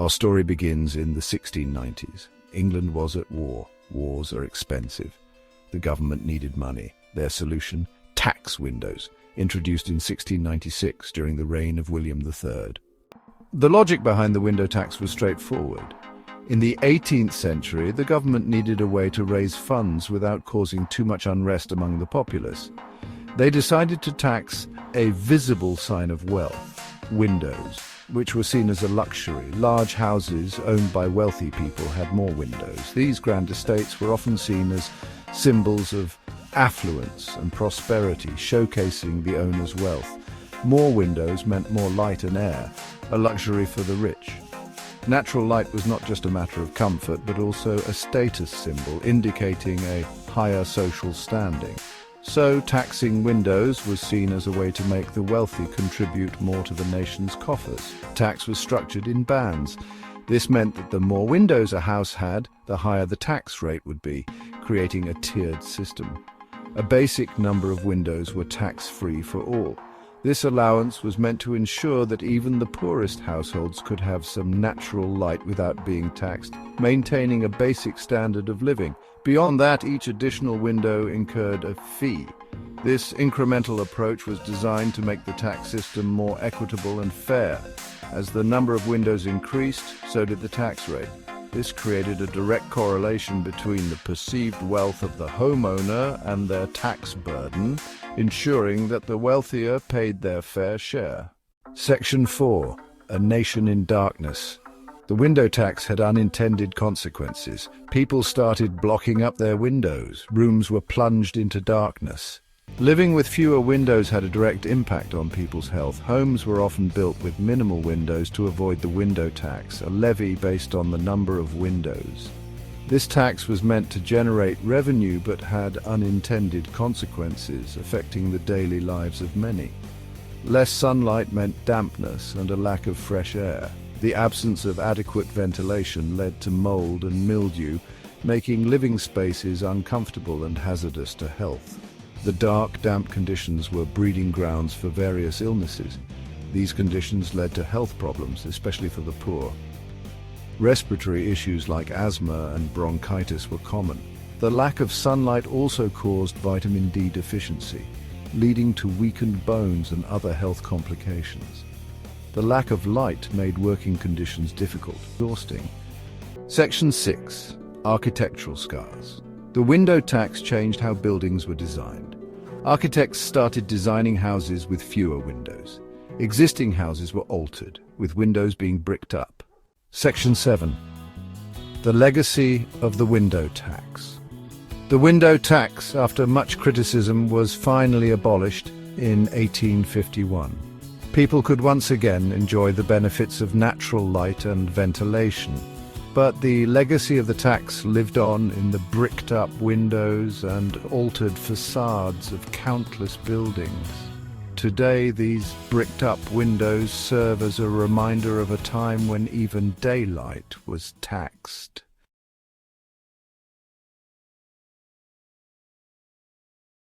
Our story begins in the 1690s. England was at war. Wars are expensive. The government needed money. Their solution? Tax windows, introduced in 1696 during the reign of William III. The logic behind the window tax was straightforward. In the 18th century, the government needed a way to raise funds without causing too much unrest among the populace. They decided to tax a visible sign of wealth, windows, which were seen as a luxury. Large houses owned by wealthy people had more windows. These grand estates were often seen as symbols of affluence and prosperity, showcasing the owner's wealth. More windows meant more light and air, a luxury for the rich. Natural light was not just a matter of comfort, but also a status symbol, indicating a higher social standing. So, taxing windows was seen as a way to make the wealthy contribute more to the nation's coffers. Tax was structured in bands. This meant that the more windows a house had, the higher the tax rate would be, creating a tiered system. A basic number of windows were tax-free for all. This allowance was meant to ensure that even the poorest households could have some natural light without being taxed, maintaining a basic standard of living. Beyond that, each additional window incurred a fee. This incremental approach was designed to make the tax system more equitable and fair. As the number of windows increased, so did the tax rate. This created a direct correlation between the perceived wealth of the homeowner and their tax burden, ensuring that the wealthier paid their fair share. Section 4. A nation in darkness. The window tax had unintended consequences. People started blocking up their windows. Rooms were plunged into darkness. Living with fewer windows had a direct impact on people's health. Homes were often built with minimal windows to avoid the window tax, a levy based on the number of windows. This tax was meant to generate revenue but had unintended consequences, affecting the daily lives of many. Less sunlight meant dampness and a lack of fresh air. The absence of adequate ventilation led to mold and mildew, making living spaces uncomfortable and hazardous to health. The dark, damp conditions were breeding grounds for various illnesses. These conditions led to health problems, especially for the poor. Respiratory issues like asthma and bronchitis were common. The lack of sunlight also caused vitamin D deficiency, leading to weakened bones and other health complications. The lack of light made working conditions difficult, exhausting. Section 6. Architectural scars. The window tax changed how buildings were designed. Architects started designing houses with fewer windows. Existing houses were altered, with windows being bricked up. Section 7. The legacy of the window tax. The window tax, after much criticism, was finally abolished in 1851. People could once again enjoy the benefits of natural light and ventilation. But the legacy of the tax lived on in the bricked-up windows and altered facades of countless buildings. Today, these bricked-up windows serve as a reminder of a time when even daylight was taxed.